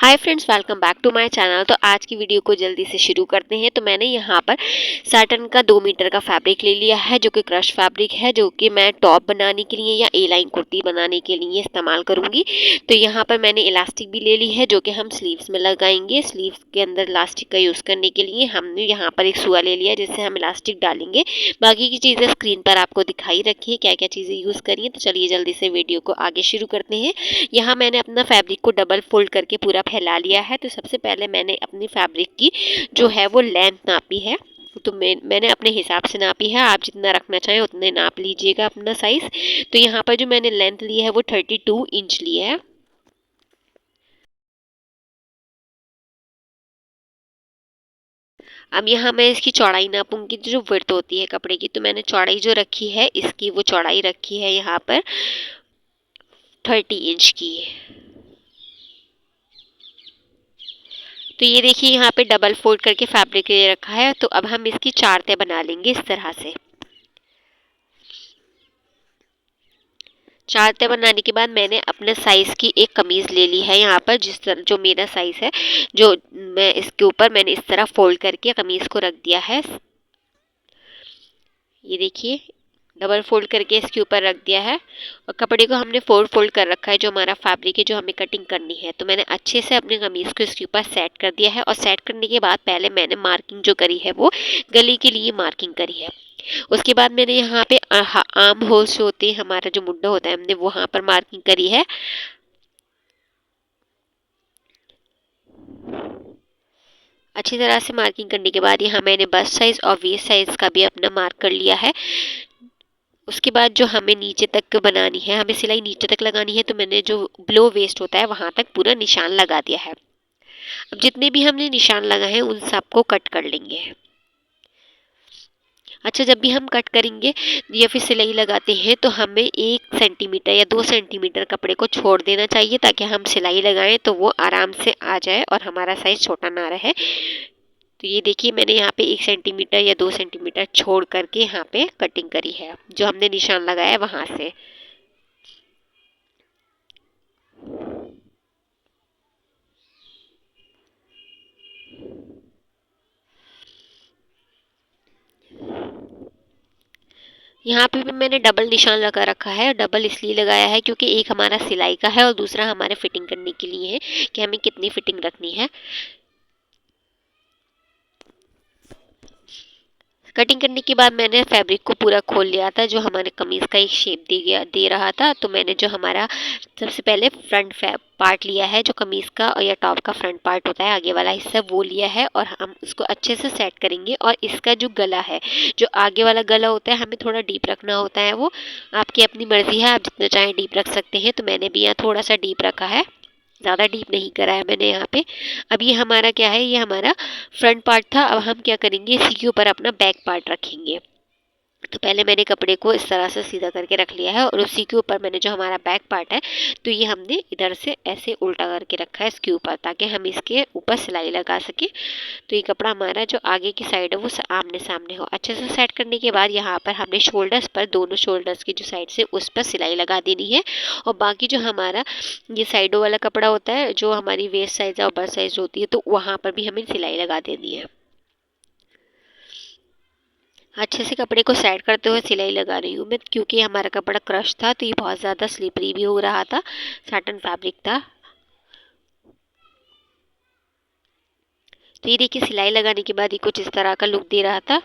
Hi friends, welcome back to my channel. तो आज की वीडियो को जल्दी से शुरू करते हैं। तो मैंने यहाँ पर साटन का 2 मीटर का फैब्रिक ले लिया है, जो कि क्रश फैब्रिक है, जो कि मैं टॉप बनाने के लिए या ए लाइन कुर्ती बनाने के लिए इस्तेमाल करूँगी। तो यहाँ पर मैंने इलास्टिक भी ले ली है, जो कि हम स्लीव्स में लगाएंगे। स्लीव्स के अंदर इलास्टिक का यूज़ करने के लिए हमने यहाँ पर एक सुआ ले लिया, जिससे हम इलास्टिक डालेंगे। बाकी की चीज़ें स्क्रीन पर आपको दिखाई रखी है, क्या क्या चीज़ें यूज़ करिए। तो चलिए जल्दी से वीडियो को आगे शुरू करते हैं। यहाँ मैंने अपना फैब्रिक को डबल फोल्ड करके पूरा फैला लिया है। तो सबसे पहले मैंने अपनी फैब्रिक की जो है वो लेंथ नापी है। तो मैंने अपने हिसाब से नापी है, आप जितना रखना चाहें उतने नाप लीजिएगा अपना साइज़। तो यहाँ पर जो मैंने लेंथ ली है वो 32 इंच ली है। अब यहाँ मैं इसकी चौड़ाई नापूंगी, जो विड्थ होती है कपड़े की। तो मैंने चौड़ाई जो रखी है, इसकी वो चौड़ाई रखी है यहाँ पर 30 इंच की। तो ये देखिए यहाँ पे डबल फोल्ड करके फैब्रिक ले रखा है। तो अब हम इसकी 4 तह बना लेंगे इस तरह से। 4 तह बनाने के बाद मैंने अपने साइज़ की एक कमीज़ ले ली है यहाँ पर, जिस तरह जो मेरा साइज़ है, जो मैं इसके ऊपर मैंने इस तरह फोल्ड करके कमीज़ को रख दिया है। ये देखिए, डबल फोल्ड करके इसके ऊपर रख दिया है। और कपड़े को हमने फोल्ड कर रखा है, जो हमारा फैब्रिक है, जो हमें कटिंग करनी है। तो मैंने अच्छे से अपने कमीज़ को इसके ऊपर सेट कर दिया है। और सेट करने के बाद पहले मैंने मार्किंग जो करी है वो गले के लिए मार्किंग करी है। उसके बाद मैंने यहाँ पे आर्म होल्स जो होते हैं, हमारा जो मुंडा होता है, हमने वहाँ पर मार्किंग करी है। अच्छी तरह से मार्किंग करने के बाद यहाँ मैंने बस्ट साइज़ और वेस्ट साइज़ का भी अपना मार्क कर लिया है। उसके बाद जो हमें नीचे तक बनानी है, हमें सिलाई नीचे तक लगानी है। तो मैंने जो बिलो वेस्ट होता है वहाँ तक पूरा निशान लगा दिया है। अब जितने भी हमने निशान लगाए हैं उन सबको कट कर लेंगे। अच्छा, जब भी हम कट करेंगे या फिर सिलाई लगाते हैं, तो हमें 1 सेंटीमीटर या 2 सेंटीमीटर कपड़े को छोड़ देना चाहिए, ताकि हम सिलाई लगाएं तो वो आराम से आ जाए और हमारा साइज़ छोटा ना रहे। तो ये देखिए, मैंने यहाँ पे 1 सेंटीमीटर या 2 सेंटीमीटर छोड़ करके यहाँ पे कटिंग करी है, जो हमने निशान लगाया है वहाँ से। यहाँ पे भी मैंने डबल निशान लगा रखा है। डबल इसलिए लगाया है क्योंकि एक हमारा सिलाई का है और दूसरा हमारे फिटिंग करने के लिए है, कि हमें कितनी फिटिंग रखनी है। कटिंग करने के बाद मैंने फैब्रिक को पूरा खोल लिया था, जो हमारे कमीज़ का एक शेप दे रहा था। तो मैंने जो हमारा सबसे पहले फ्रंट पार्ट लिया है, जो कमीज़ का या टॉप का फ्रंट पार्ट होता है, आगे वाला हिस्सा, वो लिया है। और हम उसको अच्छे से सेट करेंगे। और इसका जो गला है, जो आगे वाला गला होता है, हमें थोड़ा डीप रखना होता है। वो आपकी अपनी मर्ज़ी है, आप जितना चाहें डीप रख सकते हैं। तो मैंने भी यहाँ थोड़ा सा डीप रखा है, ज़्यादा डीप नहीं करा है मैंने यहाँ पे। अब ये हमारा क्या है, ये हमारा फ्रंट पार्ट था। अब हम क्या करेंगे, इसी के ऊपर अपना बैक पार्ट रखेंगे। तो पहले मैंने कपड़े को इस तरह से सीधा करके रख लिया है, और उसी के ऊपर मैंने जो हमारा बैक पार्ट है, तो ये हमने इधर से ऐसे उल्टा करके रखा है इसके ऊपर, ताकि हम इसके ऊपर सिलाई लगा सकें। तो ये कपड़ा हमारा जो आगे की साइड है वो आमने सामने हो। अच्छे से सेट करने के बाद यहाँ पर हमने शोल्डर्स पर, दोनों शोल्डर्स की जो साइड से, उस पर सिलाई लगा देनी है। और बाकी जो हमारा ये साइडों वाला कपड़ा होता है, जो हमारी वेस्ट साइज और बस्ट साइज होती है, तो वहाँ पर भी हमें सिलाई लगा देनी है। अच्छे से कपड़े को साइड करते हुए सिलाई लगा रही हूँ मैं, क्योंकि हमारा कपड़ा क्रश था, तो ये बहुत ज़्यादा स्लिपरी भी हो रहा था, साटन फैब्रिक था। तो ये देखिए, सिलाई लगाने के बाद ये कुछ इस तरह का लुक दे रहा था।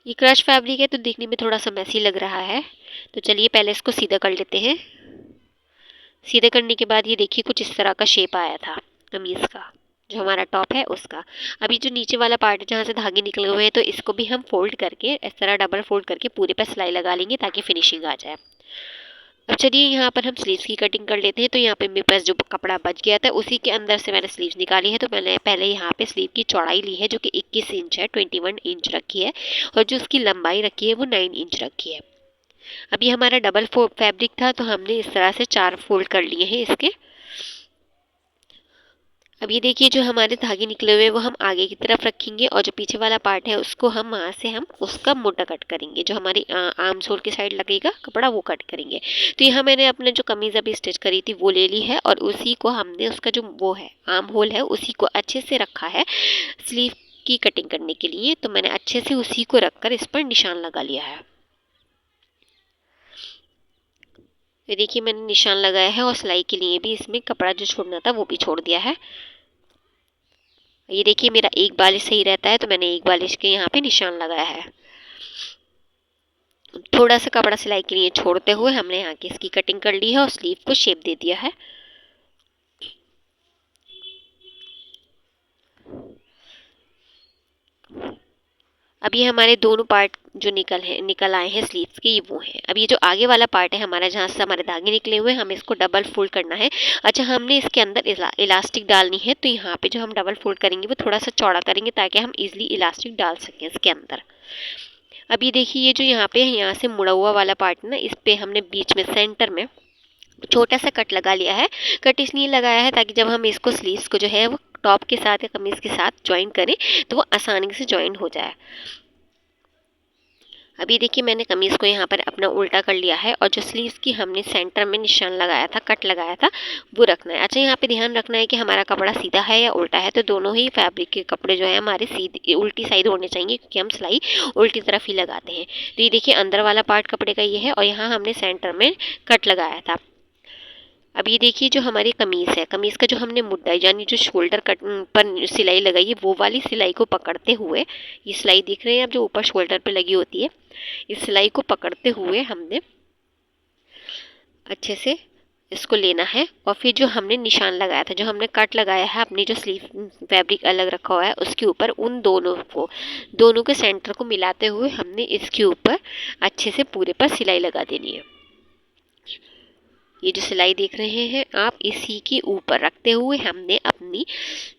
ये क्रश फैब्रिक है, तो देखने में थोड़ा सा मैसी लग रहा है। तो चलिए पहले इसको सीधा कर लेते हैं। सीधे करने के बाद ये देखिए, कुछ इस तरह का शेप आया था कमीज़ का, जो हमारा टॉप है उसका। अभी जो नीचे वाला पार्ट है, जहाँ से धागे निकले हुए हैं, तो इसको भी हम फोल्ड करके इस तरह डबल फोल्ड करके पूरे पर सिलाई लगा लेंगे, ताकि फिनिशिंग आ जाए। अब चलिए यहाँ पर हम स्लीव्स की कटिंग कर लेते हैं। तो यहाँ पे मेरे पास जो कपड़ा बच गया था, उसी के अंदर से मैंने स्लीव्स निकाली है। तो मैंने पहले यहाँ पे स्लीव की चौड़ाई ली है, जो कि 21 इंच है, 21 इंच रखी है। और जो उसकी लंबाई रखी है वो 9 इंच रखी है। अब ये हमारा डबल फैब्रिक था, तो हमने इस तरह से 4 फोल्ड कर लिए हैं इसके। अब ये देखिए जो हमारे धागे निकले हुए हैं वो हम आगे की तरफ रखेंगे और जो पीछे वाला पार्ट है उसको हम वहाँ से हम उसका मोटा कट करेंगे, जो हमारी आर्म होल की साइड लगेगा कपड़ा वो कट करेंगे। तो यहाँ मैंने अपने जो कमीज़ अभी स्टिच करी थी वो ले ली है और उसी को हमने उसका जो वो है आर्म होल है उसी को अच्छे से रखा है स्लीव की कटिंग करने के लिए। तो मैंने अच्छे से उसी को रखकर इस पर निशान लगा लिया है। ये देखिए मैंने निशान लगाया है और सिलाई के लिए भी इसमें कपड़ा जो छोड़ना था वो भी छोड़ दिया है। ये देखिए मेरा एक बालिश सही रहता है तो मैंने एक बालिश के यहाँ पे निशान लगाया है। थोड़ा सा कपड़ा सिलाई के लिए छोड़ते हुए हमने यहाँ की इसकी कटिंग कर ली है और स्लीव को शेप दे दिया है। अब ये हमारे दोनों पार्ट जो निकल आए हैं स्लीव्स के, ये वो हैं। अब ये जो आगे वाला पार्ट है हमारा, जहाँ से हमारे धागे निकले हुए हैं, हमें इसको डबल फोल्ड करना है। अच्छा, हमने इसके अंदर इलास्टिक डालनी है, तो यहाँ पे जो हम डबल फोल्ड करेंगे वो थोड़ा सा चौड़ा करेंगे ताकि हम इजीली इलास्टिक डाल सकें इसके अंदर। अब ये देखिए ये जो यहाँ पे यहाँ से मुड़ा हुआ वाला पार्ट ना, इस पे हमने बीच में सेंटर में छोटा सा कट लगा लिया है। कट इसलिए लगाया है ताकि जब हम इसको स्लीव्स को जो है वो टॉप के साथ या कमीज के साथ ज्वाइन करें तो वो आसानी से ज्वाइन हो जाए। अभी देखिए मैंने कमीज़ को यहाँ पर अपना उल्टा कर लिया है और जो स्लीव्स की हमने सेंटर में निशान लगाया था, कट लगाया था, वो रखना है। अच्छा, यहाँ पे ध्यान रखना है कि हमारा कपड़ा सीधा है या उल्टा है, तो दोनों ही फैब्रिक के कपड़े जो है हमारे सीधी उल्टी साइड होने चाहिए क्योंकि हम सिलाई उल्टी तरफ ही लगाते हैं। तो ये देखिए अंदर वाला पार्ट कपड़े का ये है और यहाँ हमने सेंटर में कट लगाया था। अब ये देखिए जो हमारी कमीज़ है, कमीज़ का जो हमने मुड्ढा यानी जो शोल्डर कट पर सिलाई लगाई है वो वाली सिलाई को पकड़ते हुए, ये सिलाई दिख रही है अब जो ऊपर शोल्डर पे लगी होती है, इस सिलाई को पकड़ते हुए हमने अच्छे से इसको लेना है और फिर जो हमने निशान लगाया था, जो हमने कट लगाया है अपनी जो स्लीव फैब्रिक अलग रखा हुआ है उसके ऊपर, उन दोनों के सेंटर को मिलाते हुए हमने इसके ऊपर अच्छे से पूरे पर सिलाई लगा देनी है। ये जो सिलाई देख रहे हैं आप, इसी के ऊपर रखते हुए हमने अपनी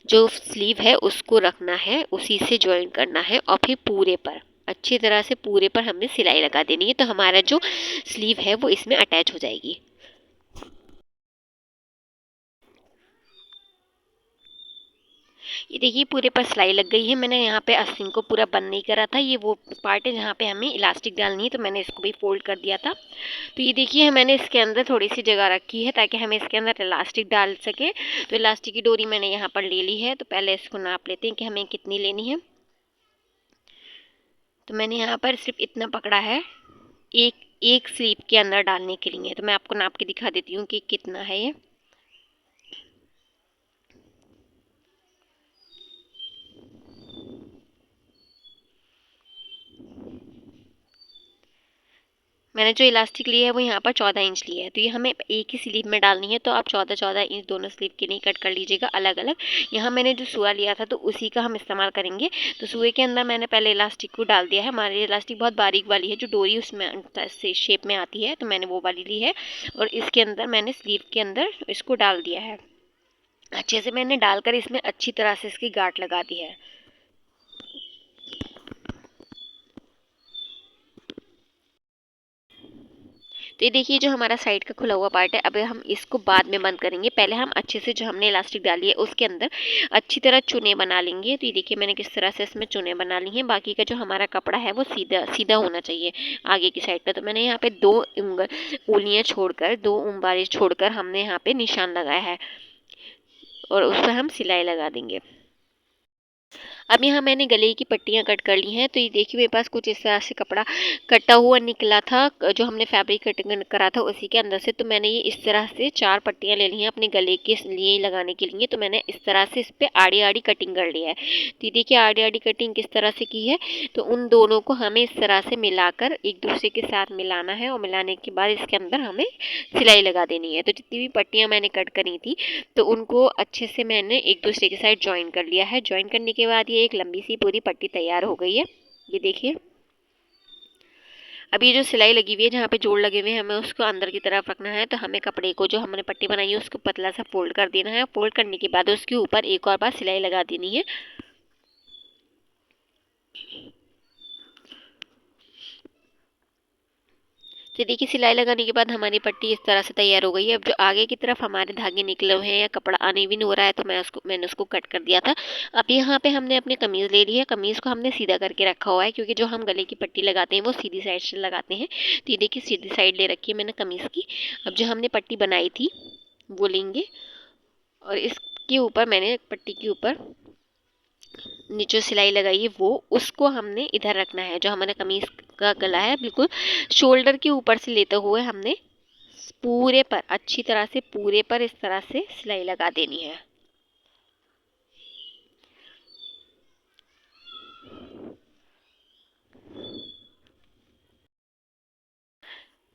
जो स्लीव है उसको रखना है, उसी से ज्वाइन करना है और फिर पूरे पर अच्छी तरह से पूरे पर हमने सिलाई लगा देनी है, तो हमारा जो स्लीव है वो इसमें अटैच हो जाएगी। ये देखिए पूरे पर सिलाई लग गई है। मैंने यहाँ पे आस्तीन को पूरा बंद नहीं करा था, ये वो पार्ट है जहाँ पे हमें इलास्टिक डालनी है, तो मैंने इसको भी फोल्ड कर दिया था। तो ये देखिए मैंने इसके अंदर थोड़ी सी जगह रखी है ताकि हम इसके अंदर इलास्टिक डाल सकें। तो इलास्टिक की डोरी मैंने यहाँ पर ले ली है, तो पहले इसको नाप लेते हैं कि हमें कितनी लेनी है। तो मैंने यहाँ पर सिर्फ इतना पकड़ा है एक एक स्लीव के अंदर डालने के लिए, तो मैं आपको नाप के दिखा देती हूँ कि कितना है ये। मैंने जो इलास्टिक लिया है वो यहाँ पर 14 इंच लिया है, तो ये हमें एक ही स्लीव में डालनी है, तो आप 14-14 इंच दोनों स्लीव के लिए कट कर लीजिएगा अलग अलग। यहाँ मैंने जो सुआ लिया था तो उसी का हम इस्तेमाल करेंगे। तो सुए के अंदर मैंने पहले इलास्टिक को डाल दिया है। हमारी इलास्टिक बहुत बारीक वाली है, जो डोरी उसमें से शेप में आती है, तो मैंने वो वाली ली है और इसके अंदर मैंने स्लीव के अंदर इसको डाल दिया है। अच्छे से मैंने डालकर इसमें अच्छी तरह से इसकी गांठ लगा दी है। तो ये देखिए जो हमारा साइड का खुला हुआ पार्ट है, अब हम इसको बाद में बंद करेंगे। पहले हम अच्छे से जो हमने इलास्टिक डाली है उसके अंदर अच्छी तरह चुने बना लेंगे। तो ये देखिए मैंने किस तरह से इसमें चुने बना ली हैं। बाकी का जो हमारा कपड़ा है वो सीधा सीधा होना चाहिए आगे की साइड का। तो मैंने यहाँ पे 2 उंगलियाँ छोड़कर, 2 उंबारी छोड़कर हमने यहाँ पे निशान लगाया है और उस पर हम सिलाई लगा देंगे। अब यहाँ मैंने गले की पट्टियाँ कट कर ली हैं। तो ये देखिए मेरे पास कुछ इस तरह से कपड़ा कटा हुआ निकला था, जो हमने फैब्रिक कटिंग करा था उसी के अंदर से। तो मैंने ये इस तरह से 4 पट्टियाँ ले ली हैं अपने गले के लिए लगाने के लिए। तो मैंने इस तरह से इस पर आड़ी आड़ी कटिंग कर लिया है। तो ये देखिए आड़ी आड़ी कटिंग किस तरह से की है। तो उन दोनों को हमें इस तरह से मिलाकर एक दूसरे के साथ मिलाना है और मिलाने के बाद इसके अंदर हमें सिलाई लगा देनी है। तो जितनी भी पट्टियाँ मैंने कट करी थी तो उनको अच्छे से मैंने एक दूसरे के साथ ज्वाइन कर लिया है। ज्वाइन करने के बाद ये एक लंबी सी पूरी पट्टी तैयार हो गई है। ये देखिए अब ये जो सिलाई लगी हुई है, जहाँ पे जोड़ लगे हुए हैं, हमें उसको अंदर की तरफ रखना है। तो हमें कपड़े को जो हमने पट्टी बनाई है उसको पतला सा फोल्ड कर देना है। फोल्ड करने के बाद उसके ऊपर एक और बार सिलाई लगा देनी है। तो देखिए सिलाई लगाने के बाद हमारी पट्टी इस तरह से तैयार हो गई है। अब जो आगे की तरफ हमारे धागे निकले हुए हैं या कपड़ा अनइवन हो रहा है तो मैंने उसको कट कर दिया था। अब यहाँ पे हमने अपनी कमीज़ ले ली है, कमीज़ को हमने सीधा करके रखा हुआ है क्योंकि जो हम गले की पट्टी लगाते हैं वो सीधी साइड से लगाते हैं। तो ये देखिए सीधी साइड ले रखी है मैंने कमीज़ की। अब जो हमने पट्टी बनाई थी वो लेंगे और इसके ऊपर मैंने पट्टी के ऊपर नीचे सिलाई लगाई है वो उसको हमने इधर रखना है। जो हमारा कमीज का गला है बिल्कुल शोल्डर के ऊपर से लेते हुए हमने पूरे पर अच्छी तरह से पूरे पर इस तरह से सिलाई लगा देनी है।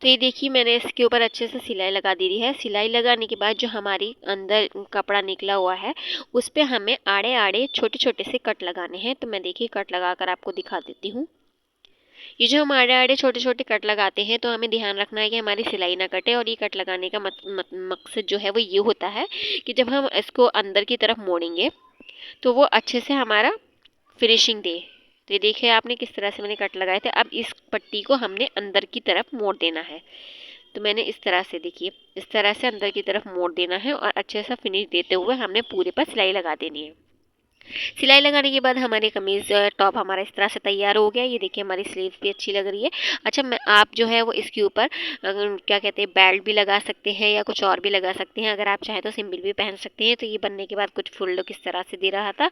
तो ये देखिए मैंने इसके ऊपर अच्छे से सिलाई लगा दी है। सिलाई लगाने के बाद जो हमारी अंदर कपड़ा निकला हुआ है उस पे हमें आड़े आड़े छोटे छोटे से कट लगाने हैं। तो मैं देखिए कट लगा कर आपको दिखा देती हूँ। ये जो हम आड़े आड़े छोटे छोटे कट लगाते हैं तो हमें ध्यान रखना है कि हमारी सिलाई ना कटे। और ये कट लगाने का मकसद जो है वो ये होता है कि जब हम इसको अंदर की तरफ मोड़ेंगे तो वो अच्छे से हमारा फिनिशिंग दे। तो ये देखिए आपने किस तरह से मैंने कट लगाए थे। अब इस पट्टी को हमने अंदर की तरफ मोड़ देना है। तो मैंने इस तरह से देखिए इस तरह से अंदर की तरफ मोड़ देना है और अच्छे से फिनिश देते हुए हमने पूरे पर सिलाई लगा देनी है। सिलाई लगाने के बाद हमारी कमीज़ टॉप हमारा इस तरह से तैयार हो गया। ये देखिए हमारी स्लीव भी अच्छी लग रही है। अच्छा मैं आप जो है वो इसके ऊपर क्या कहते हैं बेल्ट भी लगा सकते हैं या कुछ और भी लगा सकते हैं। अगर आप चाहें तो सिंपल भी पहन सकते हैं। तो ये बनने के बाद कुछ फुल लुक इस तरह से दे रहा था।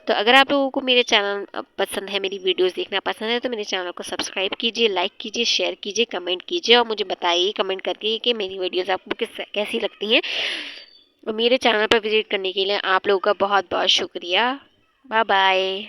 तो अगर आप लोगों को मेरे चैनल पसंद है, मेरी वीडियोस देखना पसंद है तो मेरे चैनल को सब्सक्राइब कीजिए, लाइक कीजिए, शेयर कीजिए, कमेंट कीजिए और मुझे बताइए कमेंट करके कि मेरी वीडियोस आपको कैसी लगती हैं। और मेरे चैनल पर विजिट करने के लिए आप लोगों का बहुत बहुत शुक्रिया। Bye bye.